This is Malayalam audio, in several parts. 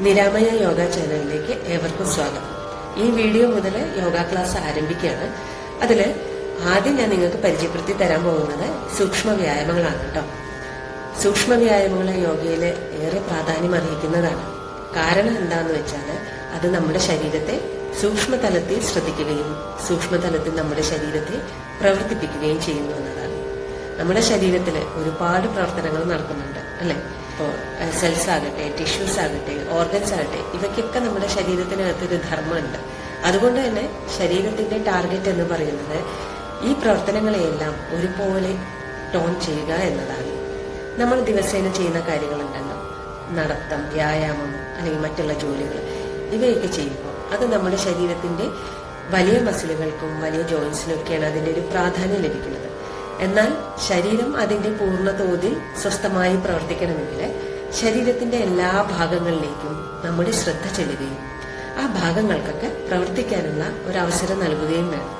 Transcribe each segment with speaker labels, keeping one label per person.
Speaker 1: നിരാമയ യോഗ ചാനലിലേക്ക് ഏവർക്കും സ്വാഗതം. ഈ വീഡിയോ മുതൽ യോഗ ക്ലാസ് ആരംഭിക്കുകയാണ്. അതിൽ ആദ്യം ഞാൻ നിങ്ങൾക്ക് പരിചയപ്പെടുത്തി തരാൻ പോകുന്നത് സൂക്ഷ്മ വ്യായാമങ്ങളാണ് കേട്ടോ. സൂക്ഷ്മ വ്യായാമങ്ങൾ യോഗയിൽ ഏറെ പ്രാധാന്യം അർഹിക്കുന്നതാണ്. കാരണം എന്താണെന്ന് വെച്ചാൽ അത് നമ്മുടെ ശരീരത്തെ സൂക്ഷ്മതലത്തിൽ ശ്രദ്ധിക്കുകയും സൂക്ഷ്മതലത്തിൽ നമ്മുടെ ശരീരത്തെ പ്രവർത്തിപ്പിക്കുകയും ചെയ്യുന്നു എന്നതാണ്. നമ്മുടെ ശരീരത്തിൽ ഒരുപാട് പ്രവർത്തനങ്ങൾ നടക്കുന്നുണ്ട് അല്ലെ. ഇപ്പോൾ സെൽസ് ആകട്ടെ, ടിഷ്യൂസ് ആകട്ടെ, ഓർഗൻസ് ആകട്ടെ, ഇവയ്ക്കൊക്കെ നമ്മുടെ ശരീരത്തിനകത്തൊരു ധർമ്മമുണ്ട്. അതുകൊണ്ട് തന്നെ ശരീരത്തിന്റെ ടാർഗറ്റ് എന്ന് പറയുന്നത് ഈ പ്രവർത്തനങ്ങളെയെല്ലാം ഒരുപോലെ ടോൺ ചെയ്യുക എന്നതാണ്. നമ്മൾ ദിവസേന ചെയ്യുന്ന കാര്യങ്ങളുണ്ടല്ലോ, നടത്തം, വ്യായാമം അല്ലെങ്കിൽ മറ്റുള്ള ജോലികൾ, ഇവയൊക്കെ ചെയ്യുമ്പോൾ അത് നമ്മുടെ ശരീരത്തിന്റെ വലിയ മസിലുകൾക്കും വലിയ ജോയിൻസിനൊക്കെയാണ് അതിന്റെ ഒരു പ്രാധാന്യം ലഭിക്കുന്നത്. എന്നാൽ ശരീരം അതിന്റെ പൂർണ്ണ തോതിൽ സ്വസ്ഥമായി പ്രവർത്തിക്കണമെങ്കിൽ ശരീരത്തിന്റെ എല്ലാ ഭാഗങ്ങളിലേക്കും നമ്മുടെ ശ്രദ്ധ ചെല്ലുകയും ആ ഭാഗങ്ങൾക്കൊക്കെ പ്രവർത്തിക്കാനുള്ള ഒരു അവസരം നൽകുകയും വേണം.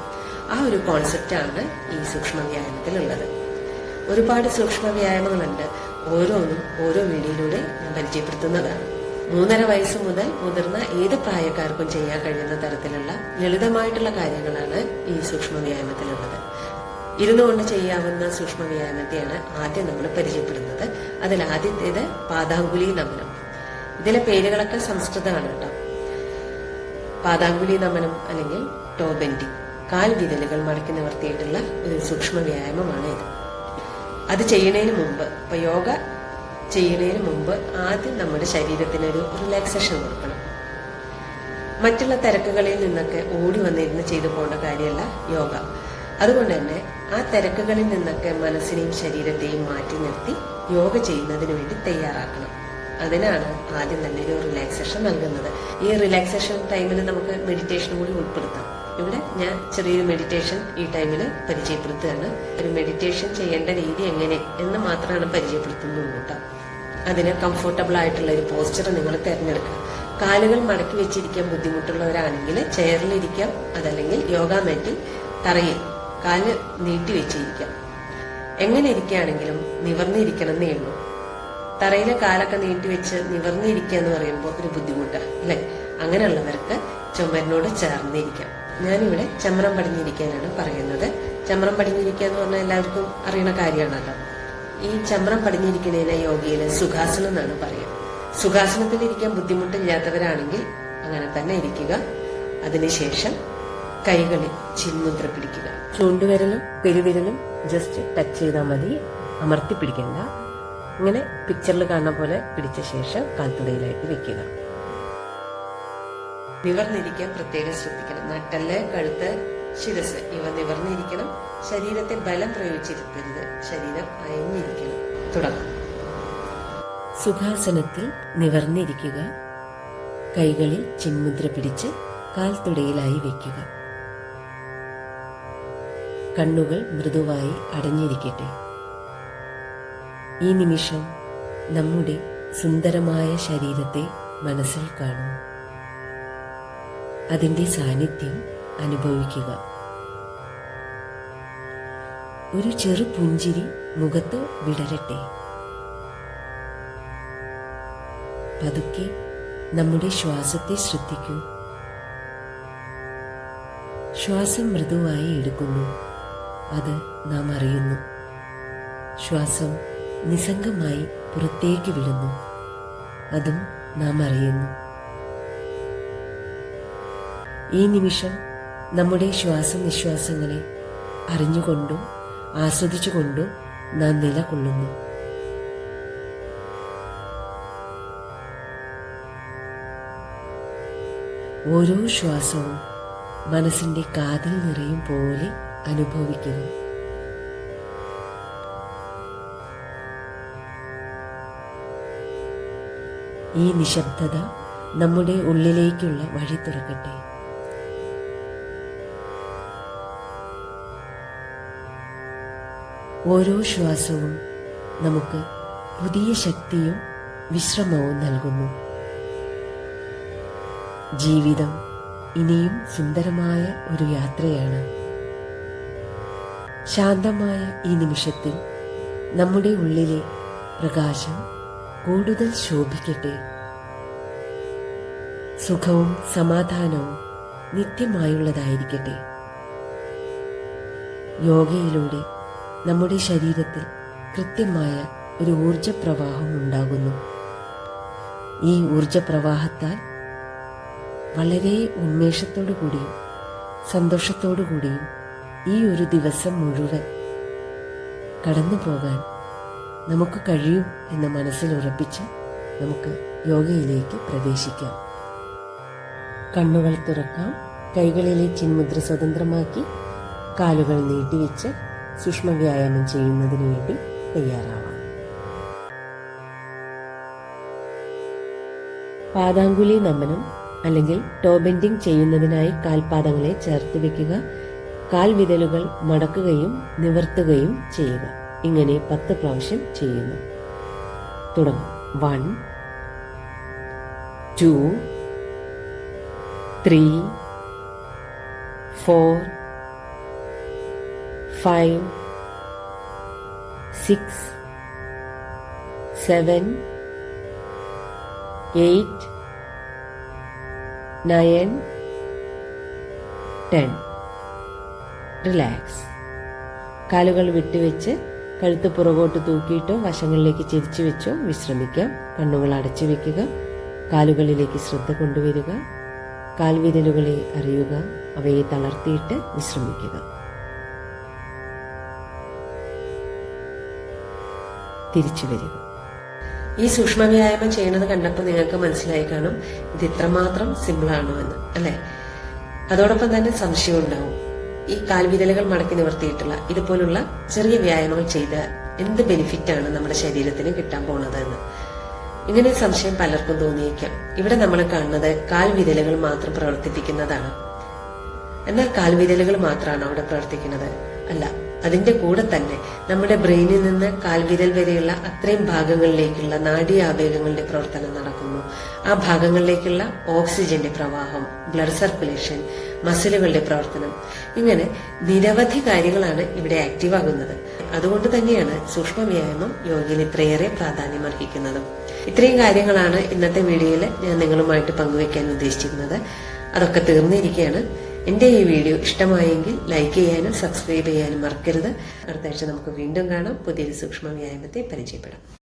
Speaker 1: ആ ഒരു കോൺസെപ്റ്റാണ് ഈ സൂക്ഷ്മ വ്യായാമത്തിലുള്ളത്. ഒരുപാട് സൂക്ഷ്മ വ്യായാമങ്ങളുണ്ട്. ഓരോന്നും ഓരോ വീഡിയോയിലൂടെ ഞാൻ പരിചയപ്പെടുത്തുന്നതാണ്. 3.5 വയസ്സ് മുതൽ മുതിർന്ന ഏത് പ്രായക്കാർക്കും ചെയ്യാൻ കഴിയുന്ന തരത്തിലുള്ള ലളിതമായിട്ടുള്ള കാര്യങ്ങളാണ് ഈ സൂക്ഷ്മ വ്യായാമത്തിലുള്ളത്. ഇരുന്നുകൊണ്ട് ചെയ്യാവുന്ന സൂക്ഷ്മ വ്യായാമത്തെയാണ് ആദ്യം നമ്മൾ പരിചയപ്പെടുന്നത്. അതിൽ ആദ്യത്തേത് പാദാങ്കുലി നമനം. ഇതിലെ പേരുകളൊക്കെ സംസ്കൃതമാണ് കേട്ടോ. പാദാങ്കുലി നമനം അല്ലെങ്കിൽ ടോ ബെൻഡിങ്, കാൽ വിരലുകൾ മടക്കി നിവർത്തിയിട്ടുള്ള ഒരു സൂക്ഷ്മ വ്യായാമമാണ് ഇത്. അത് ചെയ്യുന്നതിന് മുമ്പ്, ഇപ്പൊ യോഗ ചെയ്യുന്നതിന് മുമ്പ് ആദ്യം നമ്മുടെ ശരീരത്തിനൊരു റിലാക്സേഷൻ കൊടുക്കണം. മറ്റുള്ള തിരക്കുകളിൽ നിന്നൊക്കെ ഓടി വന്നിരുന്ന് ചെയ്തു പോകേണ്ട കാര്യമല്ല യോഗ. അതുകൊണ്ട് തന്നെ ആ തിരക്കുകളിൽ നിന്നൊക്കെ മനസ്സിനെയും ശരീരത്തെയും മാറ്റി നിർത്തി യോഗ ചെയ്യുന്നതിന് വേണ്ടി തയ്യാറാക്കണം. അതിനാണ് ആദ്യം തന്നെ ഒരു റിലാക്സേഷൻ നൽകുന്നത്. ഈ റിലാക്സേഷൻ ടൈമിൽ നമുക്ക് മെഡിറ്റേഷൻ കൂടി ഉൾപ്പെടുത്താം. ഇവിടെ ഞാൻ ചെറിയൊരു മെഡിറ്റേഷൻ ഈ ടൈമിൽ പരിചയപ്പെടുത്തുകയാണ്. ഒരു മെഡിറ്റേഷൻ ചെയ്യേണ്ട രീതി എങ്ങനെ എന്ന് മാത്രമാണ് പരിചയപ്പെടുത്തുന്നുള്ളൂ കേട്ടോ. അതിന് കംഫർട്ടബിൾ ആയിട്ടുള്ള ഒരു പോസ്ചർ നിങ്ങൾ തിരഞ്ഞെടുക്കുക. കാലുകൾ മടക്കി വെച്ചിരിക്കാൻ ബുദ്ധിമുട്ടുള്ളവരാണെങ്കിൽ ചെയറിലിരിക്കാം, അതല്ലെങ്കിൽ യോഗ മാറ്റിൽ തറയിൽ കാല് നീട്ടി വെച്ചിരിക്കാം. എങ്ങനെ ഇരിക്കുകയാണെങ്കിലും നിവർന്നിരിക്കണം എന്നേ ഉള്ളൂ. തറയിലെ കാലൊക്കെ നീട്ടിവെച്ച് നിവർന്നിരിക്കുക എന്ന് പറയുമ്പോൾ ഒരു ബുദ്ധിമുട്ടാണ് അല്ലെ. അങ്ങനെയുള്ളവർക്ക് ചുമരിനോട് ചേർന്നിരിക്കാം. ഞാനിവിടെ ചമ്രം പടിഞ്ഞിരിക്കാനാണ് പറയുന്നത്. ചമ്രം പടിഞ്ഞിരിക്കുക എന്ന് പറഞ്ഞാൽ എല്ലാവർക്കും അറിയണ കാര്യമാണല്ലോ. ഈ ചമ്രം പടിഞ്ഞിരിക്കുന്നതിനെ യോഗയിൽ സുഖാസനം എന്നാണ് പറയുക. സുഖാസനത്തിൽ ഇരിക്കാൻ ബുദ്ധിമുട്ടില്ലാത്തവരാണെങ്കിൽ അങ്ങനെ തന്നെ ഇരിക്കുക. അതിനുശേഷം കൈകളിൽ ചിന്മുദ്ര പിടിക്കുക. ചൂണ്ടുവിരലും പെരുവിരലും ജസ്റ്റ് ടച്ച് ചെയ്താൽ മതി, അമർത്തി പിടിക്കണ്ട. ഇങ്ങനെ പിക്ചറിൽ കാണുന്ന പോലെ പിടിച്ച ശേഷം കാൽത്തുടയിലായിട്ട് വെക്കുക. നിവർന്നിരിക്കാൻ പ്രത്യേകം ശ്രദ്ധിക്കണം. നട്ടെല്ല്, കഴുത്ത്, ശിരസ് ഇവ നിവർന്നിരിക്കണം. ശരീരത്തെ ബലം പ്രയോഗിച്ചിരുത്തരുത്. ശരീരം അയഞ്ഞിരിക്കണം. തുടങ്ങാം. സുഖാസനത്തിൽ നിവർന്നിരിക്കുക. കൈകളിൽ ചിന്മുദ്ര പിടിച്ച് കാൽത്തുടയിലായി വെക്കുക. കണ്ണുകൾ മൃദുവായി അടഞ്ഞിരിക്കട്ടെ. ഈ നിമിഷം നമ്മുടെ സുന്ദരമായ ശരീരത്തെ മനസ്സിൽ കാണൂ. അതിന്റെ സാന്നിധ്യം അനുഭവിക്കുക. ഒരു ചെറു പുഞ്ചിരി മുഖത്ത് വിടരട്ടെ. പതുക്കെ നമ്മുടെ ശ്വാസത്തെ ശ്രദ്ധിക്കൂ. ശ്വാസം മൃദുവായി എടുക്കുന്നു, അത് നാം അറിയുന്നു. ശ്വാസം നിസ്സംഗമായി പുറത്തേക്ക് വിടുന്നു, അതും നാം അറിയുന്നു. ഈ നിമിഷം നമ്മുടെ ശ്വാസനിശ്വാസങ്ങളെ അറിഞ്ഞുകൊണ്ടും ആസ്വദിച്ചുകൊണ്ടും നാം നിലകൊള്ളുന്നു. ഓരോ ശ്വാസവും മനസ്സിന്റെ കാതിൽ നിറയും പോലെ അനുഭവിക്കുക. ഈ നിശബ്ദത നമ്മുടെ ഉള്ളിലേക്കുള്ള വഴി തുറക്കട്ടെ. ഓരോ ശ്വാസവും നമുക്ക് പുതിയ ശക്തിയും വിശ്രമവും നൽകുന്നു. ജീവിതം ഇനിയും സുന്ദരമായ ഒരു യാത്രയാണ്. ശാന്തമായ ഈ നിമിഷത്തിൽ നമ്മുടെ ഉള്ളിലെ പ്രകാശം കൂടുതൽ ശോഭിക്കട്ടെ. സുഖവും സമാധാനവും നിത്യമായുള്ളതായിരിക്കട്ടെ. യോഗയിലൂടെ നമ്മുടെ ശരീരത്തിൽ കൃത്യമായ ഒരു ഊർജപ്രവാഹം ഉണ്ടാകുന്നു. ഈ ഊർജപ്രവാഹത്താൽ വളരെ ഉന്മേഷത്തോടു കൂടിയും സന്തോഷത്തോടു കൂടിയും ഈ ഒരു ദിവസം മുഴുവൻ കടന്നു പോകാൻ നമുക്ക് കഴിയും എന്ന് മനസ്സിൽ ഉറപ്പിച്ച് നമുക്ക് യോഗയിലേക്ക് പ്രവേശിക്കാം. കണ്ണുകൾ തുറക്കാം. കൈകളിലെ ചിന്മുദ്ര സ്വതന്ത്രമാക്കി കാലുകൾ നീട്ടിവെച്ച് സൂക്ഷ്മ വ്യായാമം ചെയ്യുന്നതിന് വേണ്ടി തയ്യാറാവാം. പാദാങ്കുലി നമനം അല്ലെങ്കിൽ ടോ ബെൻഡിംഗ് ചെയ്യുന്നതിനായി കാൽപാദങ്ങളെ ചേർത്ത് വെക്കുക. കാൽവിരലുകൾ മടക്കുകയും നിവർത്തുകയും ചെയ്യുക. ഇങ്ങനെ 10 പ്രാവശ്യം ചെയ്യുന്നു. തുടങ്ങും. 1 2 3 4 5 6 7 8 9 10. റിലാക്സ്. കാലുകൾ വിട്ടുവെച്ച് കഴുത്ത് പുറകോട്ട് തൂക്കിയിട്ടോ വശങ്ങളിലേക്ക് ചെരിച്ചു വെച്ചോ വിശ്രമിക്കാം. കണ്ണുകൾ അടച്ചു വെക്കുക. കാലുകളിലേക്ക് ശ്രദ്ധ കൊണ്ടുവരിക. കാൽവിരലുകളെ അറിയുക. അവയെ തളർത്തിയിട്ട് വിശ്രമിക്കുക. തിരിച്ചു വരിക. ഈ സൂക്ഷ്മ വ്യായാമം ചെയ്യുന്നത് കണ്ടപ്പോൾ നിങ്ങൾക്ക് മനസ്സിലായി കാണും ഇത് ഇത്രമാത്രം സിമ്പിളാണോ എന്ന്, അല്ലെ? അതോടൊപ്പം തന്നെ സംശയം ഉണ്ടാവും, ഈ കാൽവിരലുകൾ മടക്കി നിവർത്തിയിട്ടുള്ള ഇതുപോലുള്ള ചെറിയ വ്യായാമങ്ങൾ ചെയ്താൽ എന്ത് ബെനിഫിറ്റാണ് നമ്മുടെ ശരീരത്തിന് കിട്ടാൻ പോണത് എന്ന്. ഇങ്ങനെ സംശയം പലർക്കും തോന്നിയേക്കാം. ഇവിടെ നമ്മൾ കാണുന്നത് കാൽവിരലുകൾ മാത്രം പ്രവർത്തിപ്പിക്കുന്നതാണ്. എന്നാൽ കാൽവിരലുകൾ മാത്രമാണ് അവിടെ പ്രവർത്തിക്കുന്നത്? അല്ല. അതിന്റെ കൂടെ തന്നെ നമ്മുടെ ബ്രെയിനിൽ നിന്ന് കാൽവിരൽ വരെയുള്ള അത്രയും ഭാഗങ്ങളിലേക്കുള്ള നാഡീആവേഗങ്ങളുടെ പ്രവർത്തനം നടക്കുന്നു. ആ ഭാഗങ്ങളിലേക്കുള്ള ഓക്സിജന്റെ പ്രവാഹം, ബ്ലഡ് സർക്കുലേഷൻ, മസിലുകളുടെ പ്രവർത്തനം, ഇങ്ങനെ നിരവധി കാര്യങ്ങളാണ് ഇവിടെ ആക്റ്റീവ് ആകുന്നത്. അതുകൊണ്ട് തന്നെയാണ് സൂക്ഷ്മ വ്യായാമം യോഗയിൽ ഇത്രയേറെ പ്രാധാന്യം അർഹിക്കുന്നതും. ഇത്രയും കാര്യങ്ങളാണ് ഇന്നത്തെ വീഡിയോയിൽ ഞാൻ നിങ്ങളുമായിട്ട് പങ്കുവെക്കാൻ ഉദ്ദേശിച്ചിരുന്നത്. അതൊക്കെ തീർന്നിരിക്കുകയാണ്. എന്റെ ഈ വീഡിയോ ഇഷ്ടമായെങ്കിൽ ലൈക്ക് ചെയ്യാനും സബ്സ്ക്രൈബ് ചെയ്യാനും മറക്കരുത്. അടുത്ത ആഴ്ച നമുക്ക് വീണ്ടും കാണാം. പുതിയൊരു സൂക്ഷ്മ വ്യായാമത്തെ പരിചയപ്പെടാം.